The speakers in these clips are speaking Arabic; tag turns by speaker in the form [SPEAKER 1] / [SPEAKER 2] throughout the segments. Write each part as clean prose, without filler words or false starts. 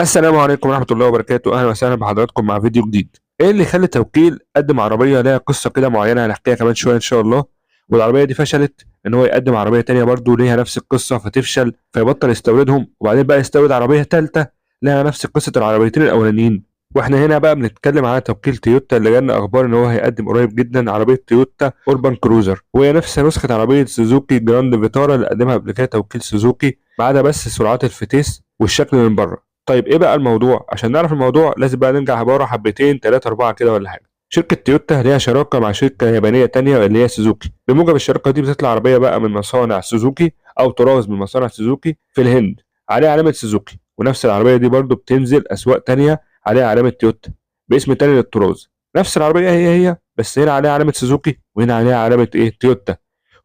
[SPEAKER 1] السلام عليكم ورحمة الله وبركاته، أهلا وسهلا بحضراتكم مع فيديو جديد. إيه اللي يخلي توكيل قدم عربية ليها قصة كده معينة هنحكيها كمان شوية إن شاء الله، والعربية دي فشلت إن هو يقدم عربية تانية برضه ليها نفس القصة فتفشل فيبطل يستوردهم، وبعدين بقى يستورد عربية تالتة لها نفس قصة العربيتين الأولانيين. وإحنا هنا بقى بنتكلم على توكيل تويوتا اللي جالنا أخبار إن هو هيقدم قريب جدا عربية تويوتا أوربان كروزر، وهي نفس نسخة عربية سوزوكي جراند فيتارا اللي قدمها قبل كده توكيل سوزوكي، ما عدا بس سرعات الفتيس والشكل من بره. طيب ايه بقى الموضوع؟ عشان نعرف الموضوع لازم بقى نرجع بره حبتين تلاتة أربعة كده ولا حاجة. شركة تويوتا ليها شراكة مع شركة يابانية تانية اللي هي سوزوكي. بموجب الشراكة دي بتطلع عربية بقى من مصانع سوزوكي أو طراز من مصانع سوزوكي في الهند عليها علامة سوزوكي، ونفس العربية دي برضو بتنزل أسواق تانية عليها علامة تويوتا باسم تاني للطراز. نفس العربية هي بس هنا عليها علامة سوزوكي وهنا عليها علامة ايه تويوتا.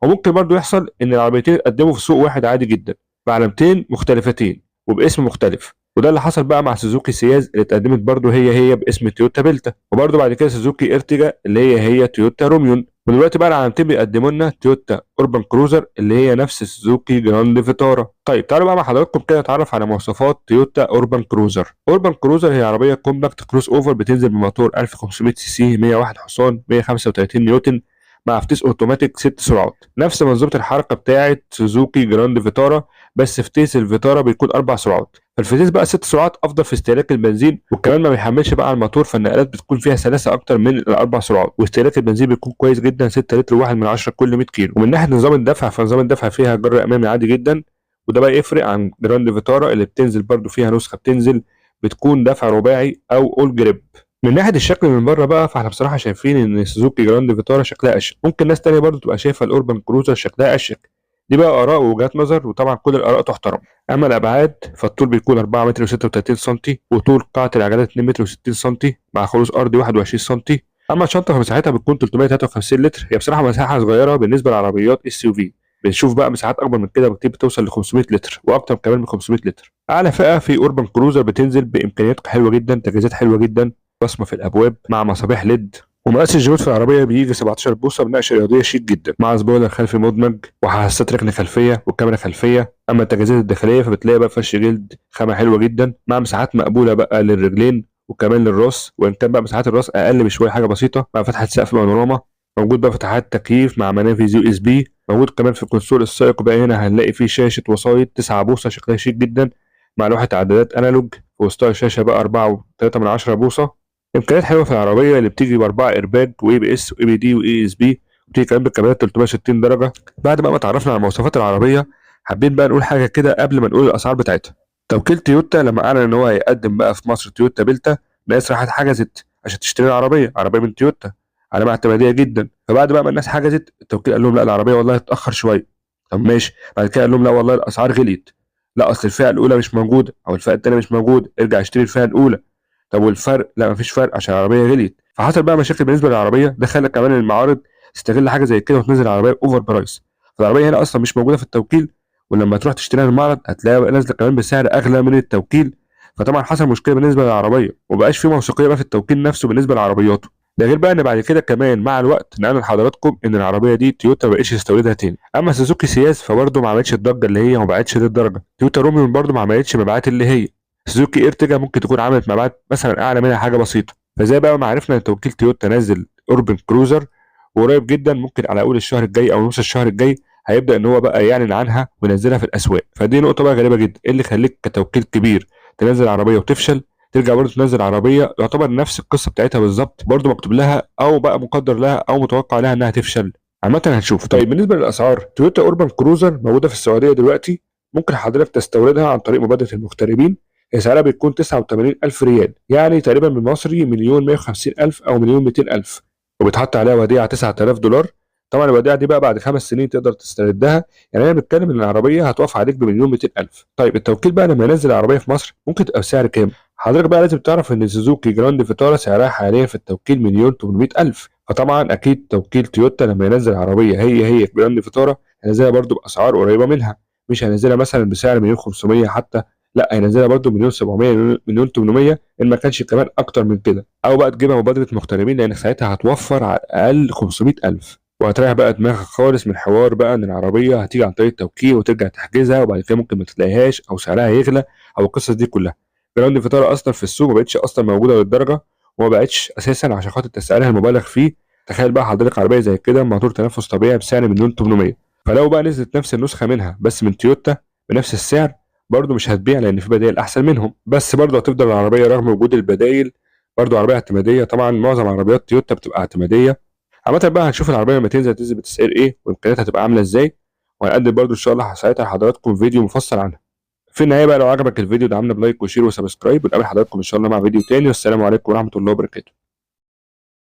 [SPEAKER 1] وممكن برضو يحصل إن العربيتين يتقدموا في سوق واحد عادي جدا بعلامتين مختلفتين وباسم مختلف، وده اللي حصل بقى مع سوزوكي سياز اللي اتقدمت برضه هي باسم تويوتا بيلتا، وبرضه بعد كده سوزوكي ارتيجا اللي هي تويوتا روميون. ودلوقتي بقى العلامتين بيقدموا لنا تويوتا اوربان كروزر اللي هي نفس سوزوكي جراند فيتارا. طيب تعالوا بقى مع حضراتكم كده نتعرف على مواصفات تويوتا اوربان كروزر. اوربان كروزر هي عربيه كومباكت كروس اوفر بتنزل بموتور 1500 سي سي 101 حصان 135 نيوتن مع فتيس اوتوماتيك 6 سرعات، نفس منظومه الحركه بتاعه سوزوكي جراند فيتارا، بس فتيس الفيتارا بيكون 4 سرعات. فالفتيس بقى 6 سرعات افضل في استهلاك البنزين، وكمان ما بيحملش بقى على الموتور، فالنقلات بتكون فيها سلاسه اكتر من ال4 سرعات، واستهلاك البنزين بيكون كويس جدا 6 لتر واحد من 10 كل 100 كيلو. ومن ناحيه نظام الدفع فنظام الدفع فيها جر امامي عادي جدا، وده بقى يفرق عن جراند فيتارا اللي بتنزل برده فيها نسخه بتنزل بتكون دفع رباعي او اول جريب. من ناحيه الشكل من بره بقى فاحنا بصراحه شايفين ان سوزوكي جراند فيتارا شكلها اشيك، ممكن ناس تانية برضه تبقى شايفه الاوربان كروزر شكلها اشيك. دي بقى اراء ووجهات نظر، وطبعا كل الاراء تحترم. اما الابعاد فالطول بيكون 4 متر و36 سم، وطول قاعه العجلات 2 متر و60 سم مع خروج ارضي 21 سم. اما الشنطه فمساحتها بتكون 353 لتر، هي بصراحه مساحه صغيره بالنسبه لعربيات اس يو في. بنشوف بقى مساحات اكبر من كده بكتير بتوصل ل 500 لتر واكتر كمان من 500 لتر. اعلى فئه في اوربان كروزر بتنزل بامكانيات حلوه جدا، تجهيزات حلوه جدا، بصمه في الابواب مع مصابيح ليد، ومقاس الجهود في العربيه بيجي 17 بوصه بنقشه رياضيه شيك جدا مع سبويلر خلفي مدمج وحساسات ركن خلفيه وكاميرا خلفيه. اما التجهيزات الداخليه فبتلاقي بقى فرش جلد خامه حلوه جدا مع مساحات مقبوله بقى للرجلين وكمان للراس، وان كان بقى مساحات الراس اقل بشويه حاجه بسيطه، مع فتحه سقف بانوراما. موجود بقى فتحات تكييف مع منافذ يو اس بي. موجود كمان في الكونسول السائق بقى هنا هنلاقي فيه شاشه وسايط 9 بوصه شكلها شيك جدا مع لوحه اعدادات انالوج، في وسطها الشاشه بقى 4.3 بوصه. امكانيات حلوه في العربيه اللي بتيجي باربعه ايرباج واي بي اس واي بي دي واي اس بي، وبتيجي كمان بالكاميرات 360 درجه. بعد بقى ما اتعرفنا على مواصفات العربيه حابين بقى نقول حاجه كده قبل ما نقول الاسعار بتاعتها. توكيل تويوتا لما اعلن ان هو هيقدم بقى في مصر تويوتا بيلتا، الناس راحت حجزت عشان تشتري عربيه من تويوتا علامه اعتماديه جدا. فبعد بقى ما الناس حجزت التوكيل قال لهم لا العربيه والله اتاخر شويه. طب ماشي، بعد كده قال لهم لا والله الاسعار غليت، لا اصل الفئه الاولى مش موجوده او الفئه الثانيه مش موجوده، ارجع اشتري الفئه الاولى. طب والفرق؟ لا مفيش فرق عشان العربيه غليت. فحصل بقى مشاكل بالنسبه للعربيه، ده خلى كمان المعارض تستغل حاجه زي كده وتنزل العربيه اوفر برايس. فالعربيه هنا اصلا مش موجوده في التوكيل، ولما تروح تشتريها من المعرض هتلاقيها بقى نازله كمان بسعر اغلى من التوكيل. فطبعا حصل مشكله بالنسبه للعربيه، ومبقاش في موثوقيه بقى في التوكيل نفسه بالنسبه لعربياته. ده غير بقى ان بعد كده كمان مع الوقت نقلنا لحضراتكم ان العربيه دي تويوتا ما بقتش تستوردها تاني. اما سوزوكي سياز فبرضه ما عملتش الضجه اللي هي، وما بقتش للدرجه. تويوتا روميون برضه ما عملتش مبيعات اللي هي. سوزوكي ارتجا ممكن تكون عملت مبيعات مثلا اعلى منها حاجه بسيطه. فزي بقى ما عرفنا ان توكيل تويوتا نزل اوربن كروزر، وقريب جدا ممكن على اول الشهر الجاي او نص الشهر الجاي هيبدا ان هو بقى يعلن عنها وينزلها في الاسواق. فدي نقطه بقى غريبه جدا، ايه اللي يخليك كتوكيل كبير تنزل عربيه وتفشل، ترجع برضه تنزل عربيه يعتبر نفس القصه بتاعتها بالظبط برضه مكتوب لها او بقى مقدر لها او متوقع لها انها تفشل. عامه هنشوف. طيب بالنسبه للاسعار، تويوتا اوربان كروزر موجوده في السعوديه دلوقتي، ممكن حضرتك تستوردها عن طريق مبادره المغتربين. هي سعرها بيكون 89,000 ريال، يعني تقريبا بالمصري 1,150,000 أو 1,200,000، وبيتحط عليها وديعة 9,000 دولار. طبعا الوديعة دي بقى بعد 5 سنين تقدر تستردها، يعني أنا بتكلم إن العربية هتقف عليك ب1,200,000. طيب التوكيل بقى لما ينزل العربية في مصر ممكن تبقى بسعر كام؟ حضرتك بقى لازم تعرف إن سوزوكي جراند فيتارا سعرها حاليا في التوكيل 1,800,000، فطبعا أكيد توكيل تويوتا لما ينزل عربية هي جراند فيتارا هينزلها برضه بأسعار قريبة منها، مش هينزلها مثلا بسعر 1,500,000 حتى، لا هينزلها برضه 1,700,000 1,800,000 ان ما كانش كمان اكتر من كده، او بقى تجيبها مبادره مغتربين لان ساعتها هتوفر على الاقل 500,000، وهتريح بقى دماغك خالص من حوار بقى ان العربيه هتيجي عن طريق التوكيل وترجع تحجزها وبعد كده ممكن ما تلاقيهاش او سعرها هيغلى او القصص دي كلها. جراوند فيتارا اصلا في السوق ما بقتش اصلا موجوده للدرجه، وما بقتش اساسا عشان خاطر تسعيرها المبالغ فيه. تخيل بقى حضرتك عربيه زي كده موتور تنفس طبيعي بسعر 1,800,000. فلو بقى نزلت نفس النسخه منها بس من تويوتا بنفس السعر، برضه مش هتبيع لان في بدائل احسن منهم. بس برضه هتفضل العربيه رغم وجود البدائل برضه عربيه اعتماديه. طبعا معظم عربيات تويوتا بتبقى اعتماديه. عامه بقى هنشوف العربيه لما تنزل بتسعير ايه وامكانياتها هتبقى عامله ازاي، وهنقدم برضه ان شاء الله ساعتها لحضراتكم فيديو مفصل عنها. في النهايه بقى لو عجبك الفيديو دعمنا بلايك وشير وسبسكرايب، ونقابل حضراتكم ان شاء الله مع فيديو تاني، والسلام عليكم ورحمه الله وبركاته.